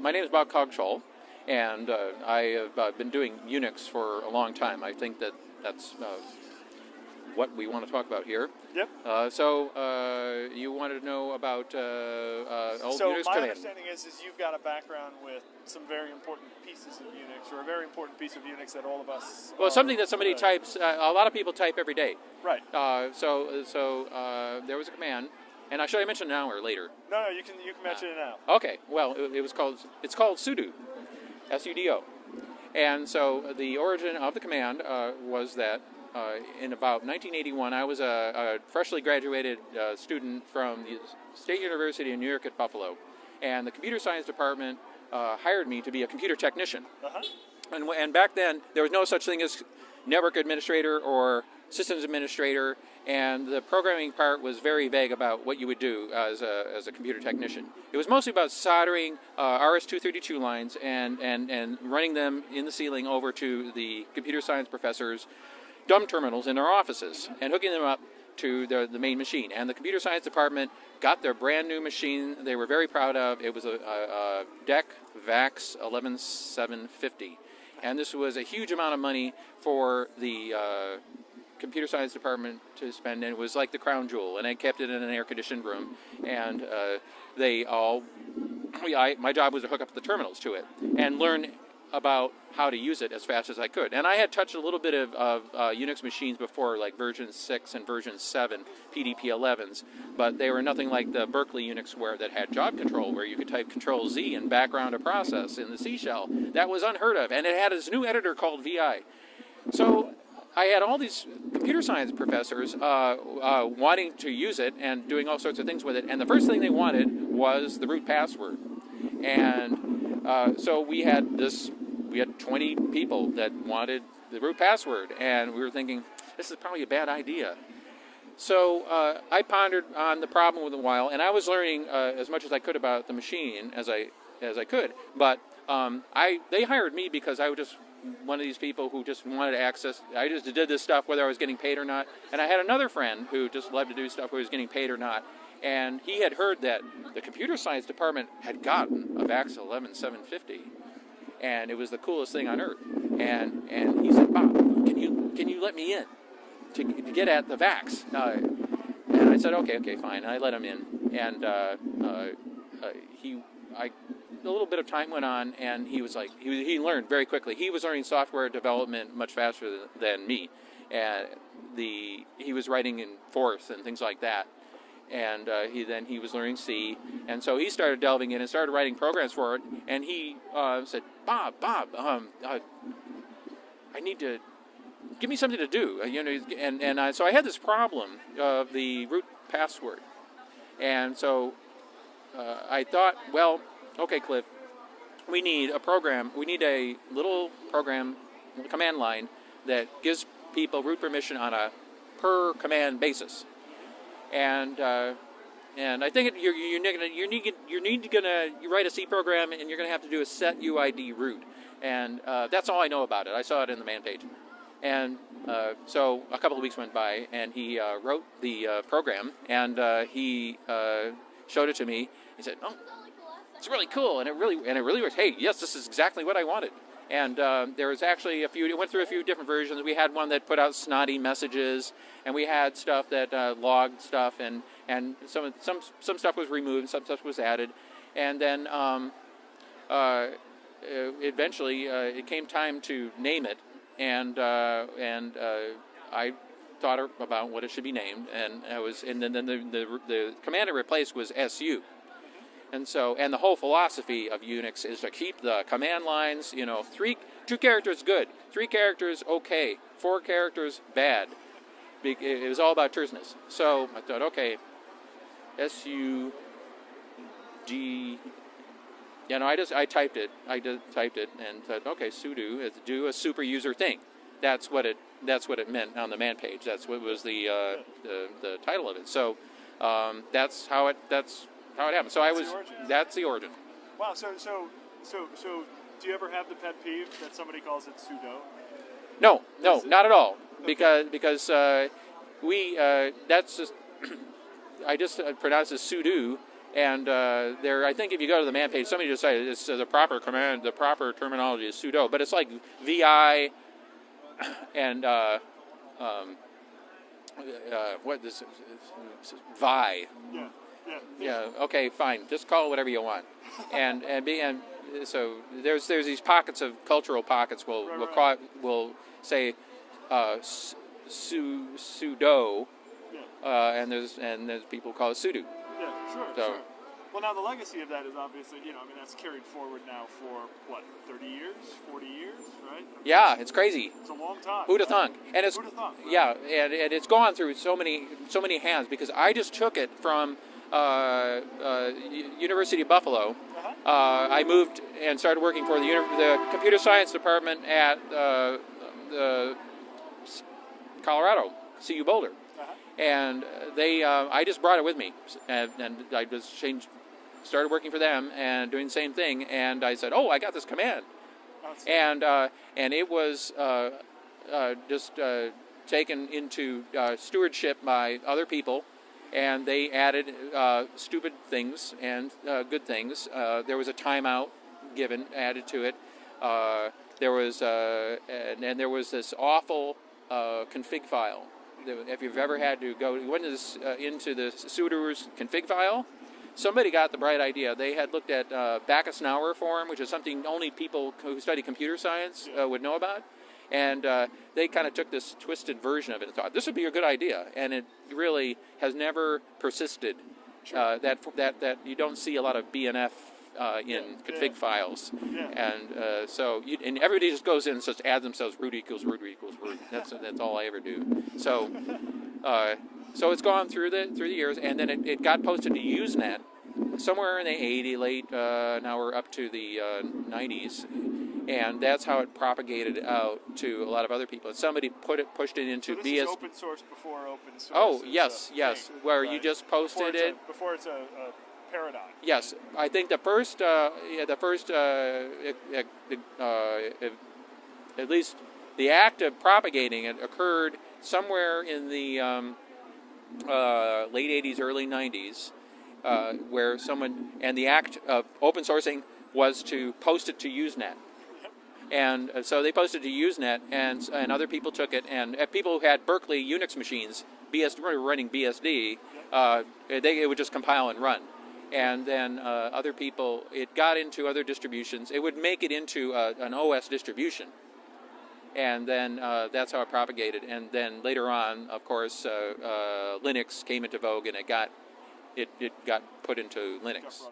my name is Bob Coggeshall, and I have been doing Unix for a long time. I think that's what we want to talk about here. Yep. So you wanted to know about old so Unix my command. understanding is you've got a background with some very important pieces of Unix, or a very important piece of Unix that all of us. Well, something that somebody types. A lot of people type every day. Right. So there was a command, and should I mention it now or later? No, you can mention it now. Okay. Well, it's called sudo, sudo, and so the origin of the command was that. In about 1981, I was a freshly graduated student from the State University of New York at Buffalo, and the computer science department hired me to be a computer technician. Uh-huh. And back then, there was no such thing as network administrator or systems administrator, and the programming part was very vague about what you would do as a computer technician. It was mostly about soldering RS-232 lines and running them in the ceiling over to the computer science professors' dumb terminals in their offices and hooking them up to the main machine. And the computer science department got their brand new machine they were very proud of. It was a DEC VAX 11750. And this was a huge amount of money for the computer science department to spend, and it was like the crown jewel, and I kept it in an air-conditioned room. And my job was to hook up the terminals to it and learn about how to use it as fast as I could. And I had touched a little bit of Unix machines before, like version 6 and version 7 PDP-11s, but they were nothing like the Berkeley Unixware that had job control, where you could type Control-Z and background a process in the C shell. That was unheard of, and it had this new editor called VI. So I had all these computer science professors wanting to use it and doing all sorts of things with it, and the first thing they wanted was the root password. And so we had 20 people that wanted the root password, and we were thinking, this is probably a bad idea. So I pondered on the problem with a while, and I was learning as much as I could about the machine as I could. But they hired me because I was just one of these people who just wanted access. I just did this stuff whether I was getting paid or not. And I had another friend who just loved to do stuff whether he was getting paid or not. And he had heard that the computer science department had gotten a VAX 11750, and it was the coolest thing on earth. And he said, Bob, can you let me in to get at the VAX? And I said, okay, fine. And I let him in, and a little bit of time went on, and he was like, he learned very quickly. He was learning software development much faster than me, and he was writing in Forth and things like that. And he was learning C, and so he started delving in and started writing programs for it. And he said, Bob, I need to give me something to do, so I had this problem of the root password, and so I thought, well, okay, Cliff, we need a program. We need a little program, command line that gives people root permission on a per command basis. And I think you write a C program, and you're going to have to do a set UID root, and that's all I know about it. I saw it in the man page, and so a couple of weeks went by, and he wrote the program, and he showed it to me. He said, "Oh, it's really cool, and it really works. Hey, yes, this is exactly what I wanted." And there was actually it went through a few different versions. We had one that put out snotty messages, and we had stuff that logged stuff, and some stuff was removed, and some stuff was added. And then eventually it came time to name it, and I thought about what it should be named, and then the command it replaced was SU. And the whole philosophy of Unix is to keep the command lines, 2 characters good, 3 characters okay, 4 characters bad. It was all about terseness. So I thought, okay, SUD. I typed it. And thought, okay, sudo is do a super user thing. That's what it meant on the man page. That's what was the title of it. So that's how it happened. So that's the origin. Wow. So do you ever have the pet peeve that somebody calls it sudo? No, not at all. Okay. Because we that's just I just pronounce it sudo, And there, I think if you go to the man page, somebody just said it's the proper command, the proper terminology is sudo, but it's like vi and what this vi. Yeah. Okay, fine. Just call it whatever you want. And so there's these pockets of cultural pockets. We'll say sudo, and there's people call it sudo. Yeah, sure. So, sure. Well, now the legacy of that is obviously, that's carried forward now for, 30 years, 40 years, right? Yeah, it's crazy. It's a long time. Who'd have thunk? And it's, Who'd have thunk, right? Yeah, and it's gone through so many hands, because I just took it from University of Buffalo. I moved and started working for the computer science department at the Colorado, CU Boulder. And I just brought it with me, and I just started working for them and doing the same thing. And I said, "Oh, I got this command," and it was just taken into stewardship by other people, and they added stupid things and good things. There was a timeout added to it. There was and there was this awful config file. If you've ever had to go into the sudoers config file, somebody got the bright idea. They had looked at Backus-Nauer form, which is something only people who study computer science would know about, and they kind of took this twisted version of it and thought this would be a good idea, and it really has never persisted. Sure. That you don't see a lot of BNF in config files, and so and everybody just goes in and says add themselves root equals root equals root. That's all I ever do. So so it's gone through the years, and then it got posted to Usenet somewhere in the late now we're up to the 90s, and that's how it propagated out to a lot of other people. And somebody pushed it into so this is open source before open source. Oh yes, where you just posted before it's a paradigm. Yes, I think the first at least the act of propagating it occurred somewhere in the late 80s, early 90s, where someone, and the act of open sourcing was to post it to Usenet. And so they posted to Usenet, and other people took it, and people who had Berkeley Unix machines, running BSD, it would just compile and run. And then other people, it got into other distributions. It would make it into an OS distribution. And then that's how it propagated. And then later on, of course, Linux came into vogue, and it got put into Linux.